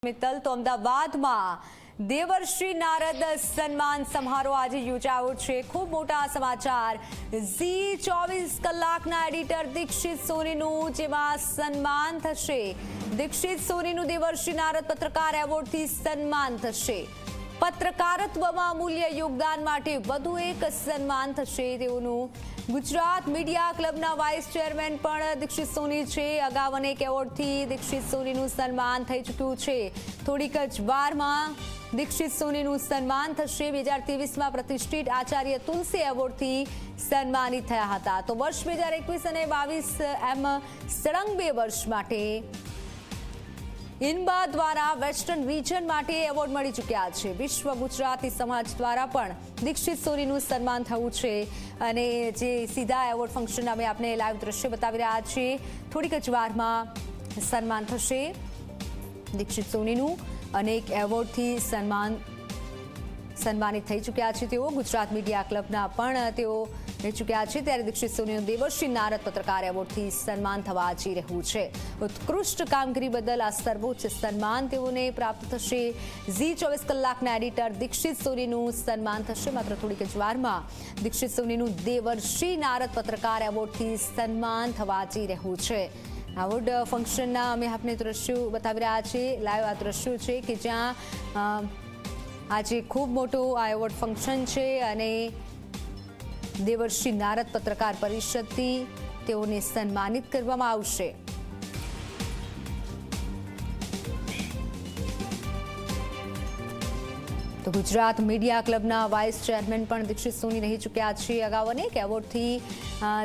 મિત્તલ તો અમદાવાદમાં દેવર્ષિ નારદ સન્માન સમારોહ આજે યોજાયો છે। ખૂબ મોટા સમાચાર। ઝી 24 કલાકના એડિટર દીક્ષિત સોનીનું જેમાં સન્માન થશે। દીક્ષિત સોનીનું દેવર્ષિ નારદ પત્રકાર એવોર્ડથી સન્માન થશે। પત્રકારત્વમાં અમૂલ્ય યોગદાન માટે વધુ એક સન્માન થશે તેઓનું। ગુજરાત મીડિયા ક્લબના વાઇસ ચેરમેન પણ દીક્ષિત સોની છે। અગાઉ અનેક એવોર્ડથી દીક્ષિત સોનીનું સન્માન થઈ ચૂક્યું છે। થોડીક જ વારમાં દીક્ષિત સોનીનું સન્માન થશે। 2023માં પ્રતિષ્ઠિત આચાર્ય તુલસી એવોર્ડથી સન્માનિત થયા હતા। તો વર્ષ 2021 અને 22 એમ સળંગ 2 વર્ષ માટે ઇનબા દ્વારા વેસ્ટર્ન રિજન માટે એવોર્ડ મળી ચૂક્યા છે। વિશ્વ ગુજરાતી સમાજ દ્વારા પણ દીક્ષિત સોનીનું સન્માન થયું છે અને જે સીધા એવોર્ડ ફંક્શન અમે આપને લાઈવ દ્રશ્ય બતાવી રહ્યા છીએ। થોડીક જ વારમાં સન્માન થશે દીક્ષિત સોનીનું। અનેક એવોર્ડથી સન્માનિત થઈ ચૂક્યા છે તેઓ। ગુજરાત મીડિયા ક્લબના પણ તેઓ રહી ચૂક્યા છે। ત્યારે દીક્ષિત સોનીનું દેવર્ષિ નારદ પત્રકાર એવોર્ડથી સન્માન થવા જઈ રહ્યું છે। ઉત્કૃષ્ટ કામગીરી બદલ આ સર્વોચ્ચ સન્માન તેઓને પ્રાપ્ત થશે। ઝી 24 કલાકના એડિટર દીક્ષિત સોનીનું સન્માન થશે। માત્ર થોડીક જ વારમાં દીક્ષિત સોનીનું દેવર્ષિ નારદ પત્રકાર એવોર્ડથી સન્માન થવા જઈ રહ્યું છે। એવોર્ડ ફંક્શનના અમે આપને દ્રશ્યો બતાવી રહ્યા છીએ। લાઈવ આ દ્રશ્યો છે કે જ્યાં આજે ખૂબ મોટું આ એવોર્ડ ફંક્શન છે અને દેવર્ષિ નારદ પત્રકાર પરિષદથી તેઓને સન્માનિત કરવામાં આવશે। તો ગુજરાત મીડિયા ક્લબના વાઇસ ચેરમેન પણ દીક્ષિત સોની રહી ચૂક્યા છે। અગાઉ અનેક એવોર્ડથી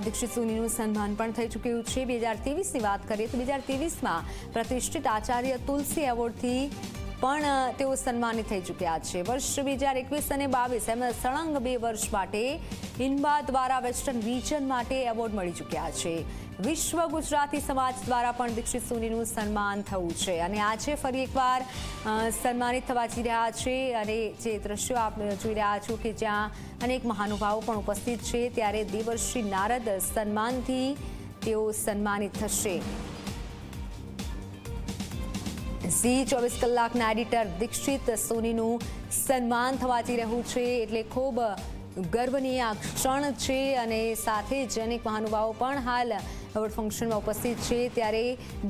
દીક્ષિત સોનીનું સન્માન પણ થઈ ચૂક્યું છે। 2023ની વાત કરીએ તો 2023માં પ્રતિષ્ઠિત આચાર્ય તુલસી એવોર્ડથી પણ તેઓ સન્માનિત થઈ ચૂક્યા છે। વર્ષ 2021 અને 22 એમ સળંગ 2 વર્ષ માટે ઇનબા દ્વારા વેસ્ટર્ન રિજન માટે એવોર્ડ મળી ચૂક્યા છે। વિશ્વ ગુજરાતી સમાજ દ્વારા પણ દીક્ષિત સોનીનું સન્માન થયું છે અને આજે ફરી એકવાર સન્માનિત થવા જઈ રહ્યા છે। અને જે દ્રશ્યો આપ જોઈ રહ્યા છો કે જ્યાં અનેક મહાનુભાવો પણ ઉપસ્થિત છે ત્યારે દેવર્ષિ નારદ સન્માનથી તેઓ સન્માનિત થશે। ઝી 24 કલાકના એડિટર દીક્ષિત સોનીનું સન્માન થવા જઈ રહ્યું છે એટલે ખૂબ ગર્વની આ ક્ષણ છે અને સાથે જ અનેક મહાનુભાવો પણ હાલ એવોર્ડ ફંક્શનમાં ઉપસ્થિત છે। ત્યારે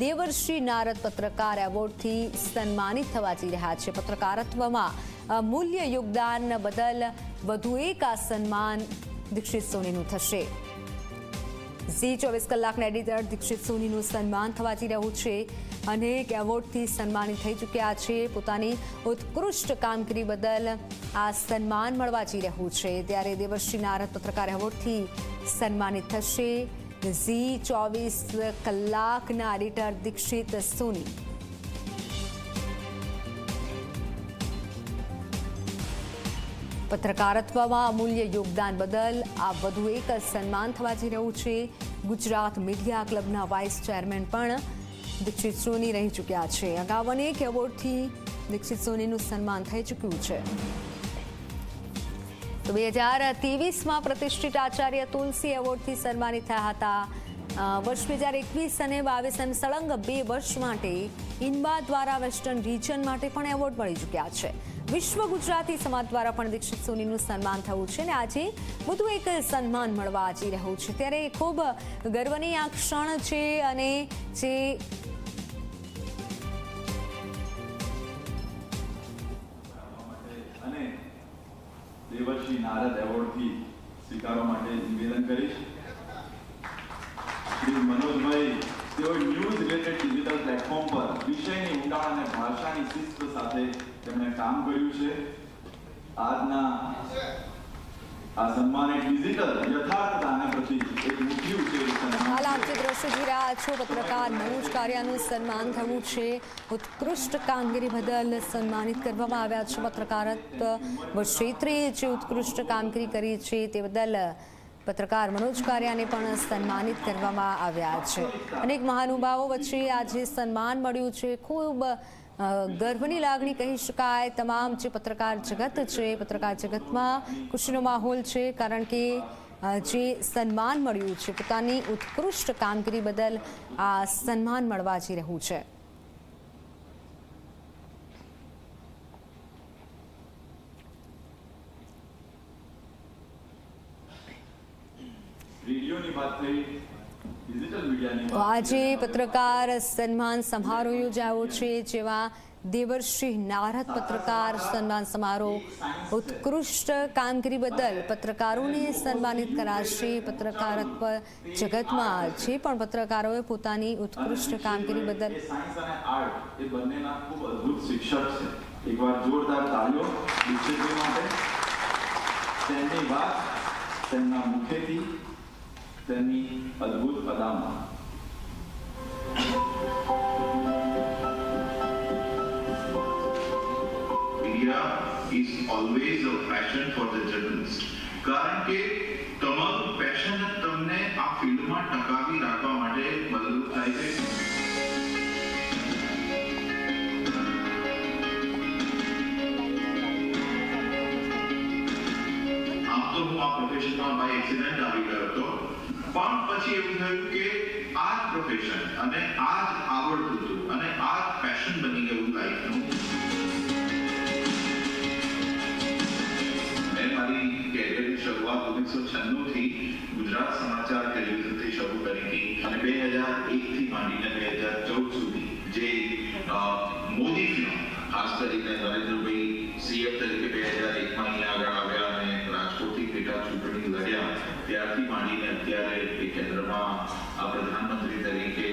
દેવર્ષિ નારદ પત્રકાર એવોર્ડથી સન્માનિત થવા જઈ રહ્યા છે। પત્રકારત્વમાં અમૂલ્ય યોગદાન બદલ વધુ એક આ સન્માન દીક્ષિત સોનીનું થશે। ઝી 24 કલાકના એડિટર દીક્ષિત સોનીનું સન્માન થવા જઈ રહ્યું છે। અનેક એવોર્ડથી સન્માનિત થઈ ચૂક્યા છે। પોતાની ઉત્કૃષ્ટ કામગીરી બદલ આ સન્માન મળવા જઈ રહ્યું છે। ત્યારે દેવર્ષિ નારદ પત્રકાર એવોર્ડથી સન્માનિત થશે ઝી 24 કલાકના એડિટર દીક્ષિત સોની। પત્રકારત્વમાં અમૂલ્ય યોગદાન બદલ આ વધુ એક સન્માન થવા જઈ રહ્યું છે। ગુજરાત મીડિયા ક્લબના વાઇસ ચેરમેન પણ દીક્ષિત સોની રહી ચૂક્યા છે। અગાઉ અનેક એવોર્ડથી દીક્ષિત સોનીનું સન્માન થઈ ચૂક્યું છે। તો 2023માં પ્રતિષ્ઠિત આચાર્ય તુલસી એવોર્ડથી સન્માનિત થયા હતા। વર્ષ 2021 અને 22 એમ સળંગ 2 વર્ષ માટે ઇનબા દ્વારા વેસ્ટર્ન રિજન માટે પણ એવોર્ડ મળી ચૂક્યા છે। વિશ્વ ગુજરાતી સમાજ દ્વારા પણ દીક્ષિત સોનીનું સન્માન થયું છે અને આજે વધુ એક સન્માન મળવા જઈ રહ્યું છે। ત્યારે ખૂબ ગર્વની આ ક્ષણ છે અને જે દેવર્ષિ નારદ એવોર્ડથી સ્વીકારવા માટે નિવેદન કરીશ। શ્રી મનોજભાઈ તેઓ ન્યૂઝ રિલેટેડ ડિજિટલ પ્લેટફોર્મ પર વિષયની ઊંડાણ અને ભાષાની શિસ્ત સાથે તેમણે કામ કર્યું છે। આજના આ સન્માન એક ડિજિટલ યથાર્થતાને પ્રતિ એક મુખ્ય છે। હાલ આપ જે દ્રશ્ય જોઈ રહ્યા છો પત્રકાર મનોજ કારિયાનું સન્માન થયું છે। ઉત્કૃષ્ટ કામગીરી બદલ સન્માનિત કરવામાં આવ્યા છે। પત્રકારત્વ ક્ષેત્રે જે ઉત્કૃષ્ટ કામગીરી કરી છે તે બદલ પત્રકાર મનોજ કારિયાને પણ સન્માનિત કરવામાં આવ્યા છે। અનેક મહાનુભાવો વચ્ચે આજે સન્માન મળ્યું છે। ખૂબ ગર્વની લાગણી કહી શકાય। તમામ જે પત્રકાર જગત છે પત્રકાર જગતમાં ખુશીનો માહોલ છે કારણ કે જે સન્માન મળ્યું છે પોતાની ઉત્કૃષ્ટ કામગીરી બદલ આ સન્માન મળવા જઈ રહ્યું છે। રેડિયોની વાત થઈ, ડિજિટલ મીડિયાની તો આજે પત્રકાર સન્માન સમારોહ યોજાયો છે, જેમાં દેવર્ષિ નારદ પત્રકાર સન્માન સમારોહ ઉત્કૃષ્ટ કામગીરી બદલ પત્રકારોને સન્માનિત કરાશે. પત્રકારત્વ જગતમાં જે પણ પત્રકારોએ પોતાની ઉત્કૃષ્ટ કામગીરી બદલ સાયન્સ અને આર્ટ એ બંનેના ખૂબ અદ્ભુત શિક્ષક છે. એકવાર જોરદાર તાળીઓ દીક્ષિતભાઈ માટે. તેમની વાત તેમના મુખેથી, તેમની અદ્ભુત અદામાં. Media is always a passion for the journalist. કારણ કે તમારું પેશન તમને આ ફિલ્ડમાં ટકાવી રાખવા માટે મદદ થાય છે. આમ તો હું આ પ્રોફેશનમાં બાય એક્સિડન્ટ આવી ગયો હતો, પણ પછી એવું થયું કે આ જ પ્રોફેશન અને આ જ આવડતું હતું અને આ જ પેશન બની ગયું લાઈફનું. મારી કેરિયરની શરૂઆત 1996 થી ગુજરાત સમાચાર ટેલિવિઝનથી શરૂ કરી હતી અને 2001 થી માંડીને 2014 સુધી જે મોદી ફિલ્મ, ખાસ કરીને નરેન્દ્રભાઈ સીએમ તરીકે 2001 માં અહીંયા આગળ આવ્યા અને રાજકોટથી પેટા ચૂંટણી લડ્યા, ત્યારથી માંડીને અત્યારે એ કેન્દ્રમાં પ્રધાનમંત્રી તરીકે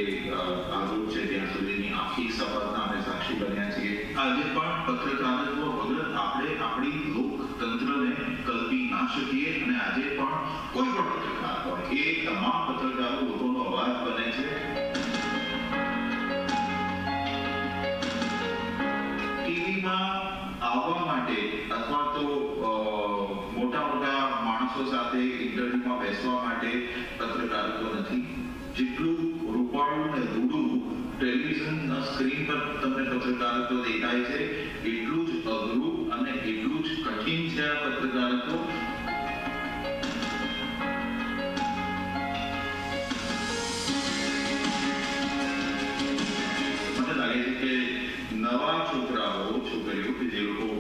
આગળ છે ત્યાં સુધીની આખી સફળતા અમે સાક્ષી બન્યા છીએ. આજે પણ પત્રકારત્વ વગર આપણે આપણી લોકતંત્રને કલ્પી ના શકીએ અને આજે પણ કોઈ પણ પત્રકાર હોય એ તમામ પત્રકારો લોકોનો અવાજ બને છે. ટીવીમાં આવવા માટે અથવા તો મોટા મોટા માણસો સાથે ઇન્ટરવ્યુમાં બેસવા માટે પત્રકારત્વ નથી. જેટલું રૂપાળું અને રૂડું ટેલિવિઝનના સ્ક્રીન પર તમને પત્રકારત્વ દેખાય છે, એટલું જ અઘરું અને એટલું જ કઠિન છે આ પત્રકારત્વ. મને લાગે છે કે નવા છોકરાઓ છોકરીઓ કે જે લોકો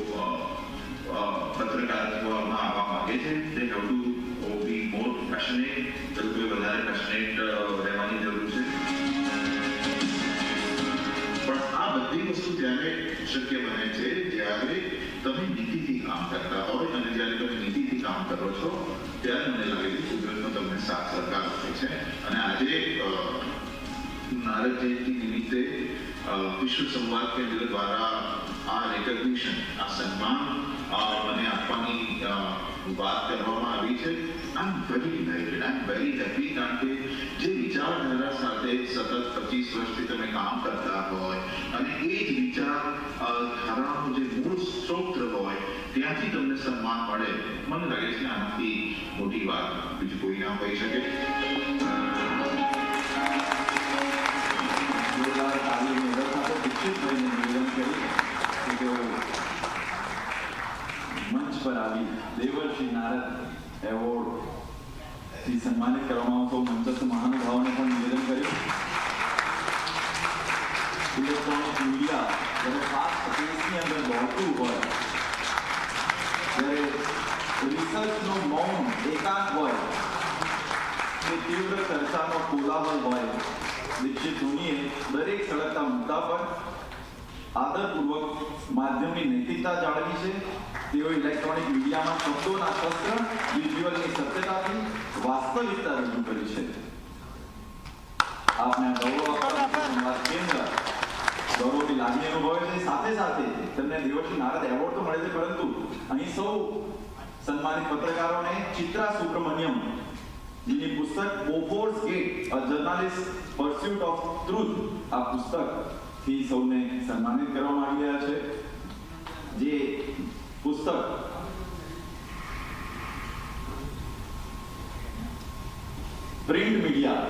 પત્રકારત્વમાં આવવા માંગે છે, તે have to be more passionate, તે લોકોએ વધારે પેશનેટ રહેવાની જરૂર છે. પણ આ બધી વસ્તુ ત્યારે શક્ય બને છે જ્યારે તમે નીતિથી કામ કરતા હોય અને જ્યારે તમે નીતિથી કામ કરો છો ત્યારે મને લાગે છે કુદરતનો તમને સાથ સહકાર આપે છે. અને આજે નારદ જયંતિ નિમિત્તે વિશ્વ સંવાદ કેન્દ્ર દ્વારા આ રેકગ્નિશન, આ સન્માન મને આપવાની વાત કરવામાં આવી છે. I am very delighted, I am very happy. કારણ કે જે વિચારધારા સાથે સતત 25 વર્ષથી તમે કામ કરતા હોય અને એ જ વિચારધારાનો જે મૂળ સ્ત્રોત હોય ત્યાંથી તમને સન્માન મળે, મને લાગે છે આનાથી મોટી વાત બીજું કોઈ ના હોઈ શકે. મંચ પર આવી દેવર્ષિ નારદ એવોર્ડ થી સન્માનિત કરવામાં આવતો મંચસ્થ મહાનુભાવોને પણ નિવેદન કર્યું. ઇલેક્ટ્રોનિક મીડિયા જ્યારે ફાસ્ટ પેસની અંદર દોડતું હોય, જ્યારે રિસર્ચનું મૌન એકાંત હોય, કે તીવ્ર ચર્ચાનો કોલાહલ હોય, દીક્ષિત ધોનીએ દરેક સળગતા મુદ્દા પર આદરપૂર્વક માધ્યમની નૈતિકતા જાળવી છે. તેઓ ઇલેક્ટ્રોનિક મીડિયામાં શબ્દોના શસ્ત્ર, વિઝ્યુઅલની સત્યતાથી વાસ્તવિકતા રજૂ કરી છે. આપને ગૌરવ સંવાદ કેન્દ્ર ગૌરવની લાગણી અનુભવે છે. સાથે સાથે તેમને દેવર્ષિ નારદ એવોર્ડ તો મળે છે, પરંતુ અહીં સૌ સન્માનિત પત્રકારોને ચિત્રા સુબ્રમણ્યમ જેની પુસ્તક Bofors gate, a journalist pursuit of truth, આ પુસ્તક થી સૌને સન્માનિત કરવામાં આવી રહ્યા છે. જે પુસ્તક પ્રિન્ટ મીડિયા